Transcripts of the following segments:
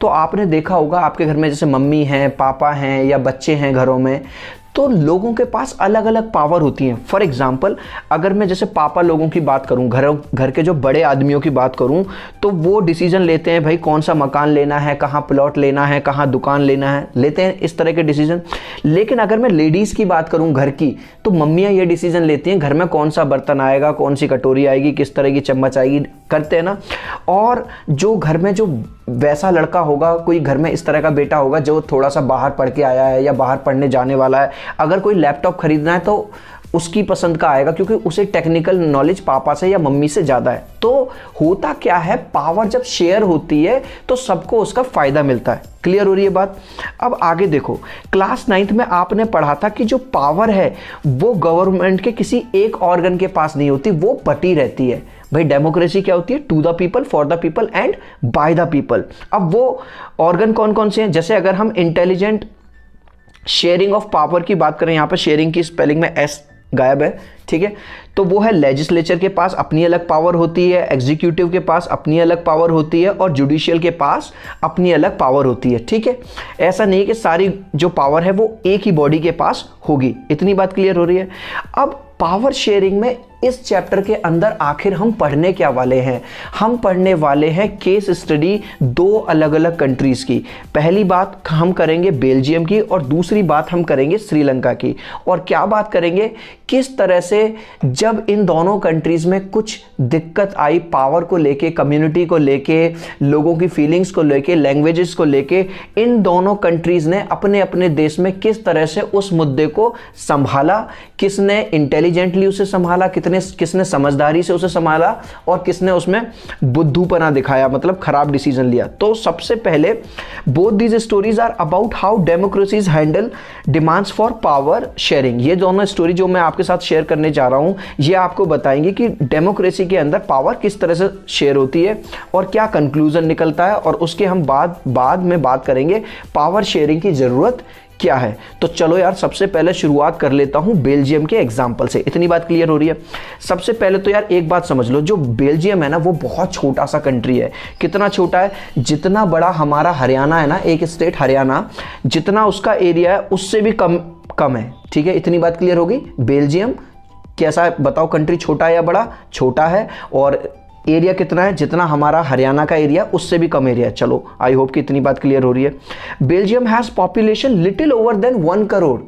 तो आपने देखा होगा आपके घर में जैसे मम्मी हैं, पापा हैं या बच्चे हैं घरों में, तो लोगों के पास अलग अलग पावर होती हैं। फॉर एग्जांपल अगर मैं जैसे पापा लोगों की बात करूं, घर के जो बड़े आदमियों की बात करूं, तो वो डिसीजन लेते हैं भाई कौन सा मकान लेना है, कहाँ प्लॉट लेना है, कहाँ दुकान लेना है, लेते हैं इस तरह के डिसीजन। लेकिन अगर मैं लेडीज़ की बात करूं घर की, तो मम्मियाँ ये डिसीजन लेती हैं घर में कौन सा बर्तन आएगा, कौन सी कटोरी आएगी, किस तरह की चम्मच आएगी, करते हैं ना। और जो घर में जो वैसा लड़का होगा, कोई घर में इस तरह का बेटा होगा जो थोड़ा सा बाहर पढ़ के आया है या बाहर पढ़ने जाने वाला है, अगर कोई लैपटॉप खरीदना है तो उसकी पसंद का आएगा, क्योंकि उसे टेक्निकल नॉलेज पापा से या मम्मी से ज़्यादा है। तो होता क्या है, पावर जब शेयर होती है तो सबको उसका फायदा मिलता है। क्लियर हो रही है बात? अब आगे देखो, क्लास 9th में आपने पढ़ा था कि जो पावर है वो गवर्नमेंट के किसी एक ऑर्गन के पास नहीं होती, वो बटी रहती है। भाई डेमोक्रेसी क्या होती है? To the people, for the people and by the people. अब वो ऑर्गन कौन कौन से हैं? जैसे अगर हम इंटेलिजेंट शेयरिंग ऑफ पावर की बात करें, यहाँ पर शेयरिंग की स्पेलिंग में एस गायब है, ठीक है, तो वो है लेजिस्लेचर के पास अपनी अलग पावर होती है, एग्जीक्यूटिव के पास अपनी अलग पावर होती है और जुडिशियल के पास अपनी अलग पावर होती है। ठीक है, ऐसा नहीं है कि सारी जो पावर है वो एक ही बॉडी के पास होगी। इतनी बात क्लियर हो रही है? अब पावर शेयरिंग में इस चैप्टर के अंदर आखिर हम पढ़ने क्या वाले हैं? हम पढ़ने वाले हैं केस स्टडी दो अलग अलग कंट्रीज की। पहली बात हम करेंगे बेल्जियम की और दूसरी बात हम करेंगे श्रीलंका की। और क्या बात करेंगे, किस तरह से जब इन दोनों कंट्रीज में कुछ दिक्कत आई पावर को लेके, कम्युनिटी को लेके, लोगों की फीलिंग्स को लेके, लैंग्वेजेस को लेके, इन दोनों कंट्रीज ने अपने अपने देश में किस तरह से उस मुद्दे को संभाला, किसने इंटेलिजेंटली उसे संभाला, किसने समझदारी से उसे संभाला और किसने उसमें बुद्धूपना दिखाया, मतलब खराब डिसीजन लिया। तो सबसे पहले both these stories are about how democracies handle demands for power sharing. ये दोनों स्टोरी जो मैं आपके साथ शेयर करने जा रहा हूं, ये आपको बताएंगे कि डेमोक्रेसी के अंदर पावर किस तरह से शेयर होती है और क्या कंक्लूजन निकलता है, और उसके हम बाद में बात करेंगे पावर शेयरिंग की जरूरत क्या है। तो चलो यार, सबसे पहले शुरुआत कर लेता हूं बेल्जियम के एग्जाम्पल से। इतनी बात क्लियर हो रही है? सबसे पहले तो यार एक बात समझ लो, जो बेल्जियम है ना वो बहुत छोटा सा कंट्री है। कितना छोटा है? जितना बड़ा हमारा हरियाणा है ना, एक स्टेट हरियाणा, जितना उसका एरिया है उससे भी कम है। ठीक है, इतनी बात क्लियर होगी? बेल्जियम कैसा है बताओ? कंट्री छोटा है या बड़ा? छोटा है। और एरिया कितना है? जितना हमारा हरियाणा का एरिया उससे भी कम एरिया है। चलो, आई होप कि इतनी बात क्लियर हो रही है। Belgium has population little over than 1 crore.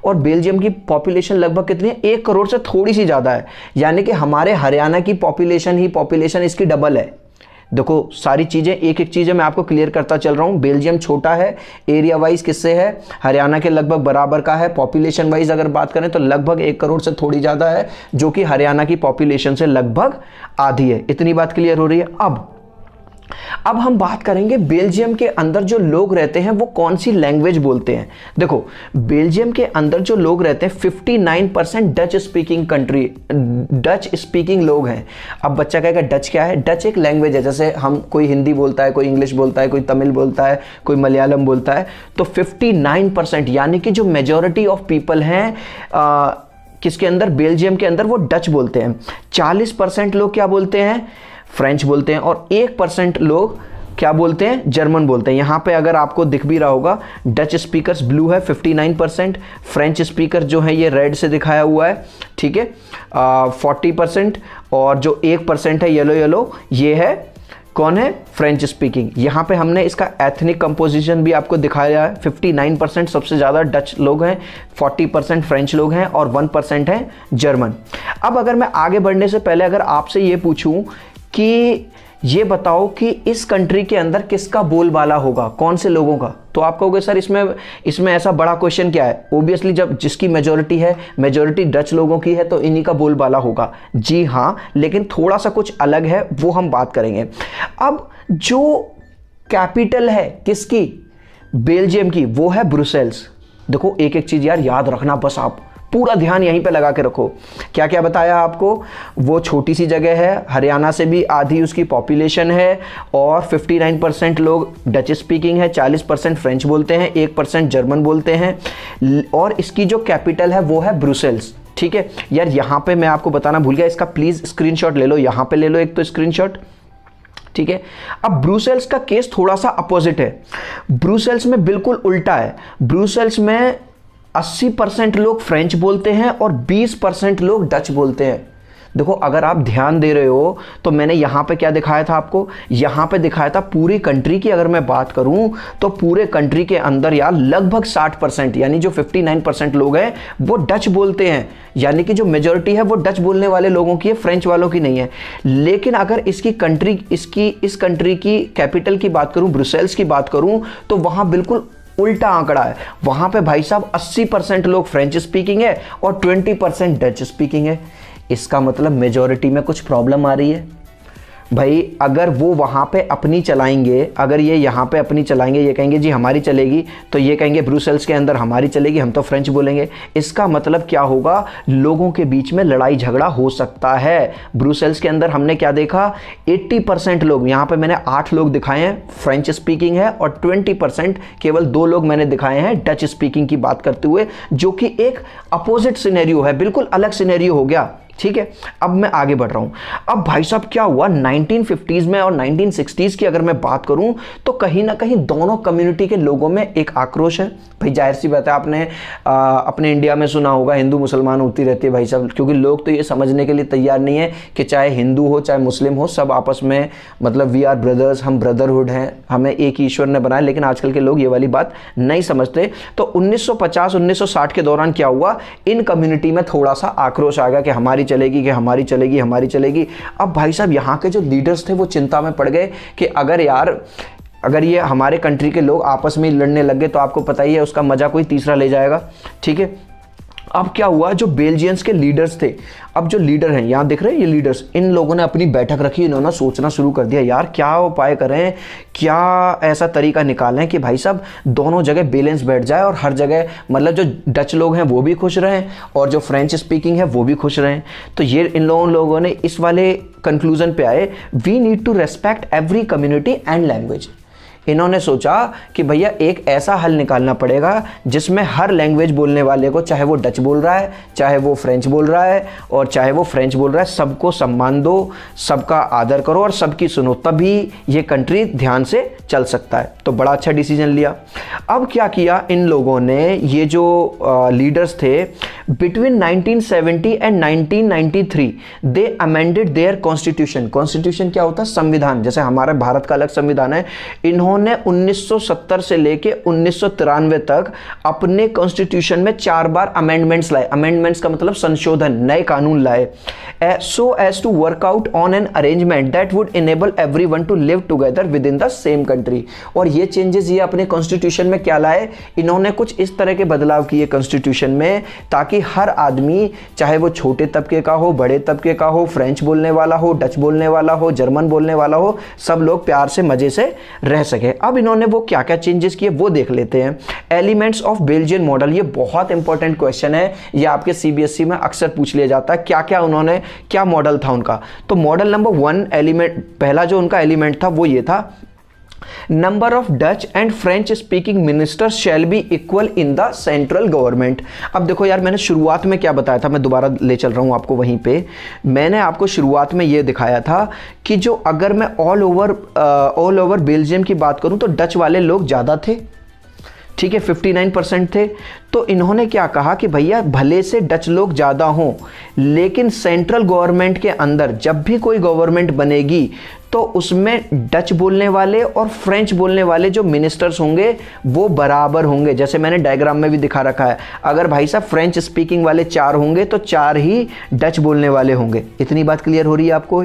और बेल्जियम की पॉपुलेशन लगभग कितनी है? 1 करोड़ से थोड़ी सी ज़्यादा है। यानी कि हमारे हरियाणा की पॉपुलेशन इसकी डबल है। देखो, सारी चीज़ें एक एक चीज़ें मैं आपको क्लियर करता चल रहा हूँ। बेल्जियम छोटा है, एरिया वाइज किससे है? हरियाणा के लगभग बराबर का है। पॉपुलेशन वाइज अगर बात करें तो लगभग 1 करोड़ से थोड़ी ज़्यादा है, जो कि हरियाणा की पॉपुलेशन से लगभग आधी है। इतनी बात क्लियर हो रही है? अब हम बात करेंगे बेल्जियम के अंदर जो लोग रहते हैं वो कौन सी लैंग्वेज बोलते हैं। देखो, बेल्जियम के अंदर जो लोग रहते हैं 59% डच स्पीकिंग लोग हैं। अब बच्चा कहेगा डच क्या है? डच एक लैंग्वेज है, जैसे हम कोई हिंदी बोलता है, कोई इंग्लिश बोलता है, कोई तमिल बोलता है, कोई मलयालम बोलता है। तो 59% यानी कि जो मेजॉरिटी ऑफ पीपल हैं किसके अंदर? बेल्जियम के अंदर, वो डच बोलते हैं। 40% लोग क्या बोलते हैं? फ्रेंच बोलते हैं। और 1% लोग क्या बोलते हैं? जर्मन बोलते हैं। यहाँ पे अगर आपको दिख भी रहा होगा, डच स्पीकर्स ब्लू है 59%, फ्रेंच स्पीकर जो है ये रेड से दिखाया हुआ है, ठीक है, 40%, और जो 1% है येलो, ये है कौन है? French speaking. यहाँ पे हमने इसका एथनिक कंपोजिशन भी आपको दिखाया है। 59% सबसे ज़्यादा डच लोग हैं, 40% फ्रेंच लोग हैं और 1% है जर्मन। अब अगर मैं आगे बढ़ने से पहले अगर आपसे ये पूछूं कि ये बताओ कि इस कंट्री के अंदर किसका बोलबाला होगा, कौन से लोगों का, तो आप कहोगे सर इसमें ऐसा बड़ा क्वेश्चन क्या है? ओबियसली जब जिसकी मेजॉरिटी है, मेजॉरिटी डच लोगों की है, तो इन्हीं का बोलबाला होगा। जी हाँ, लेकिन थोड़ा सा कुछ अलग है, वो हम बात करेंगे। अब जो कैपिटल है किसकी? बेल्जियम की, वो है ब्रुसेल्स। देखो, एक एक चीज यार याद रखना, बस आप पूरा ध्यान यहीं पे लगा के रखो। क्या क्या बताया आपको? वो छोटी सी जगह है, हरियाणा से भी आधी उसकी पॉपुलेशन है, और 59% लोग डच स्पीकिंग है, 40% फ्रेंच बोलते हैं, 1% जर्मन बोलते हैं, और इसकी जो कैपिटल है वो है ब्रुसेल्स। ठीक है यार, यहाँ पे मैं आपको बताना भूल गया, इसका प्लीज स्क्रीनशॉट ले लो। यहाँ पे ले लो एक तो स्क्रीनशॉट, ठीक है। अब ब्रुसेल्स का केस थोड़ा सा अपोजिट है। ब्रुसेल्स में बिल्कुल उल्टा है। ब्रुसेल्स में 80% लोग फ्रेंच बोलते हैं और 20% लोग डच बोलते हैं। देखो, अगर आप ध्यान दे रहे हो तो मैंने यहां पे क्या दिखाया था आपको, यहां पे दिखाया था पूरी कंट्री की अगर मैं बात करूं तो पूरे कंट्री के अंदर यार लगभग 60% यानी जो 59% लोग हैं वो डच बोलते हैं, यानी कि जो मेजॉरिटी है वो डच बोलने वाले लोगों की है, फ्रेंच वालों की नहीं है। लेकिन अगर इस कंट्री की कैपिटल की बात करूं, ब्रुसेल्स की बात करूं, तो वहां बिल्कुल उल्टा आंकड़ा है। वहां पे भाई साहब 80% लोग फ्रेंच स्पीकिंग है और 20% डच स्पीकिंग है। इसका मतलब मेजॉरिटी में कुछ प्रॉब्लम आ रही है भाई। अगर वो वहाँ पे अपनी चलाएंगे, अगर ये यहाँ पे अपनी चलाएंगे, ये कहेंगे जी हमारी चलेगी, तो ये कहेंगे ब्रुसेल्स के अंदर हमारी चलेगी, हम तो फ्रेंच बोलेंगे। इसका मतलब क्या होगा, लोगों के बीच में लड़ाई झगड़ा हो सकता है। ब्रुसेल्स के अंदर हमने क्या देखा, 80% लोग, यहाँ पे मैंने 8 लोग दिखाए हैं फ्रेंच स्पीकिंग है और 20% केवल 2 लोग मैंने दिखाए हैं डच स्पीकिंग की बात करते हुए, जो कि एक अपोजिट सिनेरियो है, बिल्कुल अलग सिनेरियो हो गया। ठीक है, अब मैं आगे बढ़ रहा हूं। अब भाई साहब क्या हुआ 1950s में और 1960s की अगर मैं बात करूं तो कहीं ना कहीं दोनों कम्युनिटी के लोगों में एक आक्रोश है। भाई जाहिर सी बात है, आपने अपने इंडिया में सुना होगा हिंदू मुसलमान होती रहती है भाई साहब, क्योंकि लोग तो ये समझने के लिए तैयार नहीं है कि चाहे हिंदू हो चाहे मुस्लिम हो, सब आपस में मतलब वी आर ब्रदर्स, हम ब्रदरहुड हैं, हमें एक ईश्वर ने बनाया। लेकिन आजकल के लोग ये वाली बात नहीं समझते। तो 1950-1960 के दौरान क्या हुआ, इन कम्युनिटी में थोड़ा सा आक्रोश आ गया कि हमारी चलेगी, कि हमारी चलेगी, हमारी चलेगी। अब भाई साहब यहाँ के जो लीडर्स थे वो चिंता में पड़ गए कि अगर ये हमारे कंट्री के लोग आपस में लड़ने लग गए तो आपको पता ही है उसका मजा कोई तीसरा ले जाएगा। ठीक है, अब क्या हुआ, जो बेल्जियंस के लीडर्स थे, अब जो लीडर हैं यहाँ दिख रहे हैं ये लीडर्स, इन लोगों ने अपनी बैठक रखी, इन्होंने सोचना शुरू कर दिया यार क्या उपाय करें, क्या ऐसा तरीका निकालें कि भाई साहब दोनों जगह बैलेंस बैठ जाए और हर जगह मतलब जो डच लोग हैं वो भी खुश रहें और जो फ्रेंच स्पीकिंग है वो भी खुश रहें। तो ये इन लोगों ने इस वाले कंक्लूजन पे आए, we need to respect every community and language. इन्होंने सोचा कि भैया एक ऐसा हल निकालना पड़ेगा जिसमें हर लैंग्वेज बोलने वाले को, चाहे वो डच बोल रहा है, चाहे वो फ्रेंच बोल रहा है और चाहे वो फ्रेंच बोल रहा है, सबको सम्मान दो, सबका आदर करो और सबकी सुनो, तभी ये कंट्री ध्यान से चल सकता है। तो बड़ा अच्छा डिसीजन लिया। अब क्या किया इन लोगों ने, ये जो लीडर्स थे, between 1970 and 1993 they amended their constitution. Constitution क्या होता है, संविधान, जैसे हमारे भारत का अलग संविधान है। इन्होंने 1970 से लेके 1993 तक अपने कॉन्स्टिट्यूशन में 4 बार अमेंडमेंट्स लाए। अमेंडमेंट्स का मतलब संशोधन, नए कानून लाए, so as to work out on an arrangement that would enable everyone to live together within the same country. और ये चेंजेस ये अपने कॉन्स्टिट्यूशन में क्या लाए, इन्होंने कुछ इस तरह के बदलाव किए कॉन्स्टिट्यूशन में ताकि हर आदमी, चाहे वो छोटे तबके का हो, बड़े तबके का हो, फ्रेंच बोलने वाला हो, डच बोलने वाला हो, जर्मन बोलने वाला हो, सब लोग प्यार से मजे से रह सके। अब इन्होंने वो क्या क्या चेंजेस किए वो देख लेते हैं। एलिमेंट्स ऑफ बेल्जियन मॉडल, ये बहुत इंपॉर्टेंट क्वेश्चन है, ये आपके सीबीएसई में अक्सर पूछ लिया जाता है, क्या क्या उन्होंने, क्या मॉडल था उनका। तो मॉडल नंबर 1 एलिमेंट, पहला जो उनका एलिमेंट था वो ये था, number of Dutch and French speaking ministers shall be equal in the central government. अब देखो यार, मैंने शुरुआत में क्या बताया था, मैं दोबारा ले चल रहा हूं आपको वहीं पे। मैंने आपको शुरुआत में ये दिखाया था कि जो अगर मैं ऑल ओवर बेल्जियम की बात करूं तो डच वाले लोग ज़्यादा थे, ठीक है, 59% थे। तो इन्होंने क्या कहा कि भैया भले से डच लोग ज़्यादा हों, लेकिन सेंट्रल गवर्नमेंट के अंदर जब भी कोई गवर्नमेंट बनेगी तो उसमें डच बोलने वाले और फ्रेंच बोलने वाले जो मिनिस्टर्स होंगे वो बराबर होंगे। जैसे मैंने डायग्राम में भी दिखा रखा है, अगर भाई साहब फ्रेंच स्पीकिंग वाले 4 होंगे तो 4 ही डच बोलने वाले होंगे। इतनी बात क्लियर हो रही है आपको।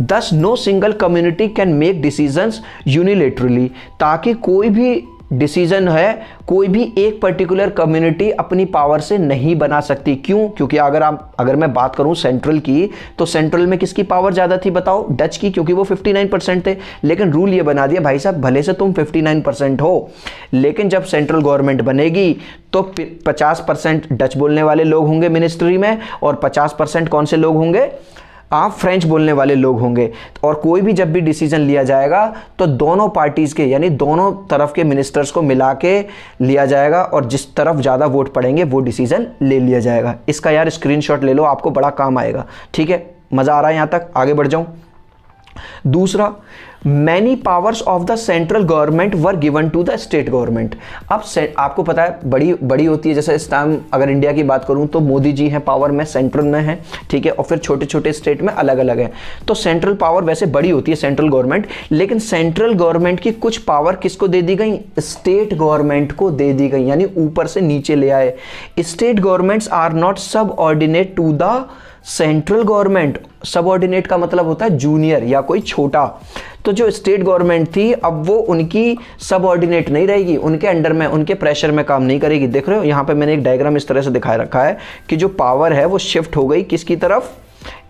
Thus no single community can make decisions unilaterally, ताकि कोई भी डिसीजन है, कोई भी एक पर्टिकुलर कम्युनिटी अपनी पावर से नहीं बना सकती। क्यों? क्योंकि अगर मैं बात करूं सेंट्रल की, तो सेंट्रल में किसकी पावर ज़्यादा थी बताओ? डच की, क्योंकि वो 59% थे। लेकिन रूल ये बना दिया भाई साहब भले से तुम 59% हो, लेकिन जब सेंट्रल गवर्नमेंट बनेगी तो 50% डच बोलने वाले लोग होंगे मिनिस्ट्री में और 50% कौन से लोग होंगे? आप फ्रेंच बोलने वाले लोग होंगे। और कोई भी जब भी डिसीजन लिया जाएगा तो दोनों पार्टीज़ के, यानी दोनों तरफ के मिनिस्टर्स को मिला के लिया जाएगा और जिस तरफ ज़्यादा वोट पड़ेंगे वो डिसीजन ले लिया जाएगा। इसका यार स्क्रीनशॉट ले लो, आपको बड़ा काम आएगा। ठीक है, मज़ा आ रहा है यहाँ तक? आगे बढ़ जाऊँ। दूसरा, many powers of the central government were given to the state government. अब आपको पता है बड़ी बड़ी होती है, जैसे इस टाइम अगर इंडिया की बात करूं तो मोदी जी हैं पावर में, सेंट्रल में है, ठीक है, और फिर छोटे छोटे स्टेट में अलग अलग है। तो सेंट्रल पावर वैसे बड़ी होती है सेंट्रल गवर्नमेंट, लेकिन सेंट्रल गवर्नमेंट की कुछ पावर किसको दे दी गई? स्टेट गवर्नमेंट को दे दी गई, यानी ऊपर से नीचे ले आए। State governments are not subordinate to the central government. Subordinate का मतलब होता है जूनियर या कोई छोटा। तो जो स्टेट गवर्नमेंट थी अब वो उनकी सबऑर्डिनेट नहीं रहेगी, उनके अंडर में, उनके प्रेशर में काम नहीं करेगी। देख रहे हो यहाँ पे मैंने एक डायग्राम इस तरह से दिखा रखा है कि जो पावर है वो शिफ्ट हो गई किसकी तरफ?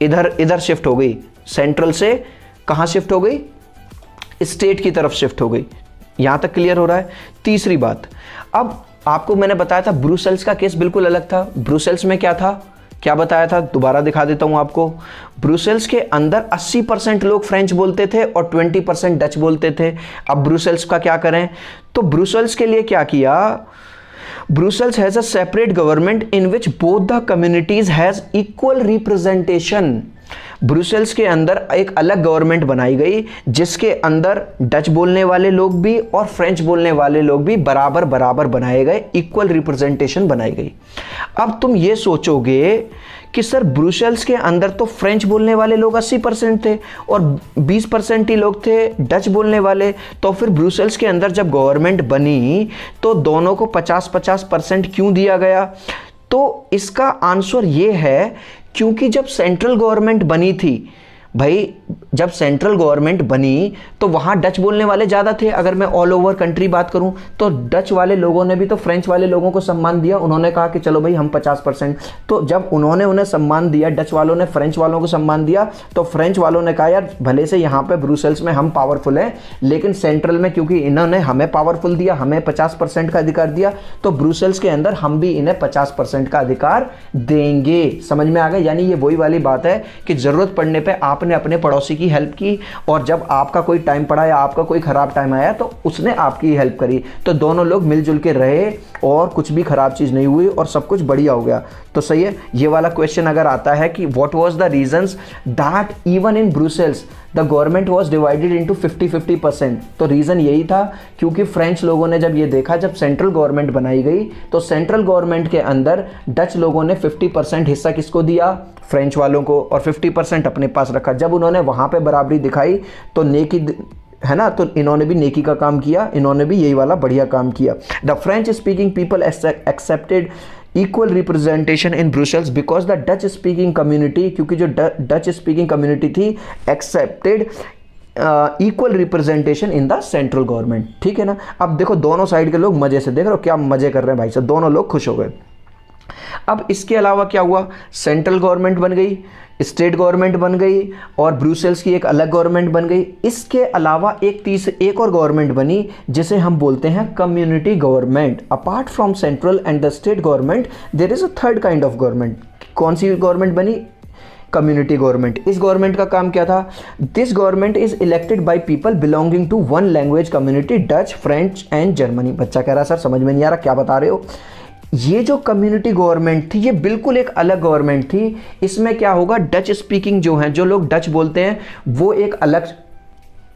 इधर शिफ्ट हो गई, सेंट्रल से कहाँ शिफ्ट हो गई? स्टेट की तरफ शिफ्ट हो गई। यहां तक क्लियर हो रहा है? तीसरी बात, अब आपको मैंने बताया था ब्रुसेल्स का केस बिल्कुल अलग था। ब्रुसेल्स में क्या था, क्या बताया था, दोबारा दिखा देता हूं आपको। ब्रुसेल्स के अंदर 80% लोग फ्रेंच बोलते थे और 20% डच बोलते थे। अब ब्रुसेल्स का क्या करें? तो ब्रुसेल्स के लिए क्या किया? Brussels has a separate government in which both the communities has equal representation. Brussels के अंदर एक अलग गवर्नमेंट बनाई गई जिसके अंदर डच बोलने वाले लोग भी और फ्रेंच बोलने वाले लोग भी बराबर बराबर बनाए गए, इक्वल रिप्रेजेंटेशन बनाई गई। अब तुम ये सोचोगे कि सर ब्रुसेल्स के अंदर तो फ्रेंच बोलने वाले लोग 80% थे और 20% ही लोग थे डच बोलने वाले, तो फिर ब्रुसेल्स के अंदर जब गवर्नमेंट बनी तो दोनों को 50-50% क्यों दिया गया? तो इसका आंसर ये है क्योंकि जब सेंट्रल गवर्नमेंट बनी थी, भाई जब सेंट्रल गवर्नमेंट बनी तो वहाँ डच बोलने वाले ज़्यादा थे। अगर मैं ऑल ओवर कंट्री बात करूँ तो डच वाले लोगों ने भी तो फ्रेंच वाले लोगों को सम्मान दिया। उन्होंने कहा कि चलो भाई हम 50%। तो जब उन्होंने उन्हें सम्मान दिया, डच वालों ने फ्रेंच वालों को सम्मान दिया, तो फ्रेंच वालों ने कहा यार भले से यहाँ पे ब्रुसेल्स में हम पावरफुल हैं, लेकिन सेंट्रल में क्योंकि इन्होंने हमें पावरफुल दिया, हमें 50% का अधिकार दिया, तो ब्रुसेल्स के अंदर हम भी इन्हें 50% का अधिकार देंगे। समझ में आ गया? यानी ये वही वाली बात है कि जरूरत पड़ने पर आपने अपने पड़ोसी की हेल्प की, और जब आपका कोई टाइम पड़ा या आपका कोई खराब टाइम आया तो उसने आपकी हेल्प करी, तो दोनों लोग मिलजुल के रहे और कुछ भी खराब चीज नहीं हुई और सब कुछ बढ़िया हो गया। तो सही है। ये वाला क्वेश्चन अगर आता है कि what was the reasons that even in Brussels the government was divided into 50-50%, तो रीजन यही था क्योंकि फ्रेंच लोगों ने जब ये देखा, जब सेंट्रल गवर्नमेंट बनाई गई तो सेंट्रल गवर्नमेंट के अंदर डच लोगों ने 50% हिस्सा किसको दिया? फ्रेंच वालों को, और 50% अपने पास रखा। जब उन्होंने वहां पे बराबरी दिखाई तो नेकी है ना, तो इन्होंने भी नेकी का काम किया, इन्होंने भी यही वाला बढ़िया काम किया। The French speaking people accepted equal representation in Brussels because the Dutch speaking community, क्योंकि जो डच स्पीकिंग कम्युनिटी थी accepted equal representation in the central government. ठीक है ना। अब देखो दोनों साइड के लोग मजे से, देख रहे हो क्या मजे कर रहे हैं भाई साहब, दोनों लोग खुश हो गए। अब इसके अलावा क्या हुआ? सेंट्रल गवर्नमेंट बन गई, स्टेट गवर्नमेंट बन गई और ब्रुसेल्स की एक अलग गवर्नमेंट बन गई। इसके अलावा एक और गवर्नमेंट बनी जिसे हम बोलते हैं community government. Apart from central and the state government there is a third kind of government. कौन सी गवर्नमेंट बनी? Community government. इस गवर्नमेंट का काम क्या था? This government is elected by people belonging to one language community, Dutch, French and Germany. बच्चा कह रहा सर समझ में नहीं आ रहा क्या बता रहे हो। ये जो कम्युनिटी गवर्नमेंट थी ये बिल्कुल एक अलग गवर्नमेंट थी। इसमें क्या होगा? डच स्पीकिंग जो हैं, जो लोग डच बोलते हैं वो एक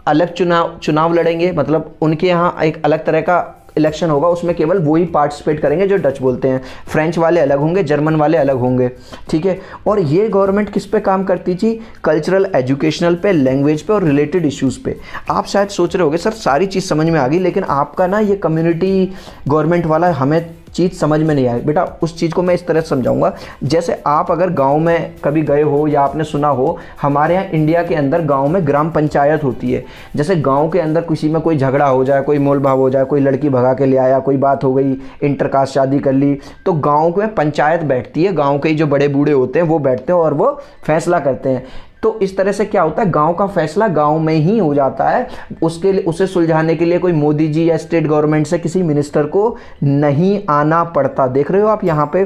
अलग चुनाव लड़ेंगे, मतलब उनके यहाँ एक अलग तरह का इलेक्शन होगा, उसमें केवल वो ही पार्टिसिपेट करेंगे जो डच बोलते हैं। फ्रेंच वाले अलग होंगे, जर्मन वाले अलग होंगे। ठीक है। और ये गवर्नमेंट किस पे काम करती थी? कल्चरल, एजुकेशनल पे, लैंग्वेज पे और रिलेटेड इश्यूज़ पे। आप शायद सोच रहे होगे सर सारी चीज़ समझ में आ गई, लेकिन आपका ना ये कम्युनिटी गवर्नमेंट वाला हमें चीज़ समझ में नहीं आई। बेटा उस चीज़ को मैं इस तरह समझाऊंगा, जैसे आप अगर गांव में कभी गए हो या आपने सुना हो, हमारे यहाँ इंडिया के अंदर गांव में ग्राम पंचायत होती है। जैसे गांव के अंदर किसी में कोई झगड़ा हो जाए, कोई मोल भाव हो जाए, कोई लड़की भगा के ले आया, कोई बात हो गई, इंटरकास्ट शादी कर ली, तो गाँव में पंचायत बैठती है, गाँव के जो बड़े बूढ़े होते हैं वो बैठते हैं और वो फैसला करते हैं। तो इस तरह से क्या होता है, गांव का फैसला गांव में ही हो जाता है। उसके लिए, उसे सुलझाने के लिए कोई मोदी जी या स्टेट गवर्नमेंट से किसी मिनिस्टर को नहीं आना पड़ता। देख रहे हो आप यहाँ पे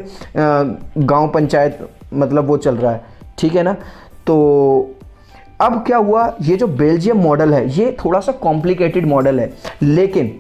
गांव पंचायत मतलब वो चल रहा है। ठीक है ना। तो अब क्या हुआ, ये जो बेल्जियम मॉडल है ये थोड़ा सा कॉम्प्लिकेटेड मॉडल है, लेकिन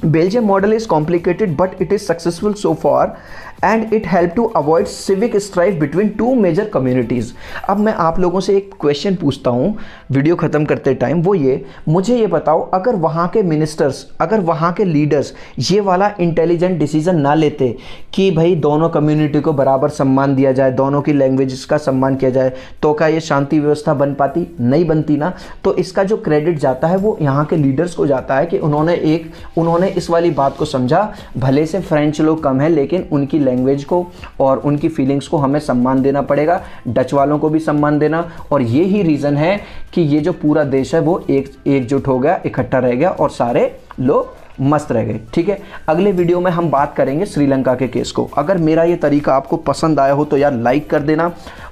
Belgium model is complicated, but it is successful so far, and it helped to avoid civic strife between two major communities. अब मैं आप लोगों से एक क्वेश्चन पूछता हूँ वीडियो ख़त्म करते टाइम, वो ये, मुझे ये बताओ, अगर वहाँ के मिनिस्टर्स, अगर वहाँ के लीडर्स ये वाला इंटेलिजेंट डिसीजन ना लेते कि भाई दोनों कम्युनिटी को बराबर सम्मान दिया जाए, दोनों की लैंग्वेजेस का सम्मान किया जाए, तो क्या ये शांति व्यवस्था बन पाती? नहीं बनती ना। तो इसका जो क्रेडिट जाता है वो यहाँ के लीडर्स को जाता है कि उन्होंने इस वाली बात को समझा। भले से फ्रेंच लोग कम हैं, लेकिन उनकी लैंग्वेज को और उनकी फीलिंग्स को हमें सम्मान देना पड़ेगा, डच वालों को भी सम्मान देना। और ये ही रीज़न है कि ये जो पूरा देश है वो एकजुट हो गया, इकट्ठा रह गया और सारे लोग मस्त रह गए। ठीक है, अगले वीडियो में हम बात करेंगे श्रीलंका के केस को। अगर मेरा ये तरीका आपको पसंद आया हो तो यार लाइक कर देना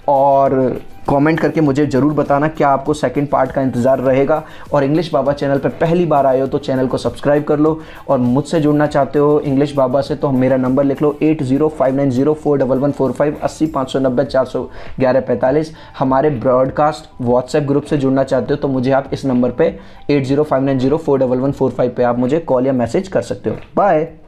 और कमेंट करके मुझे ज़रूर बताना क्या आपको सेकंड पार्ट का इंतज़ार रहेगा। और इंग्लिश बाबा चैनल पर पहली बार आए हो तो चैनल को सब्सक्राइब कर लो। और मुझसे जुड़ना चाहते हो इंग्लिश बाबा से तो मेरा नंबर लिख लो 8059041145 80 590 411 45। हमारे ब्रॉडकास्ट व्हाट्सएप ग्रुप से जुड़ना चाहते हो तो मुझे आप इस नंबर पर 8059041145 पे आप मुझे कॉल या मैसेज कर सकते हो। बाय।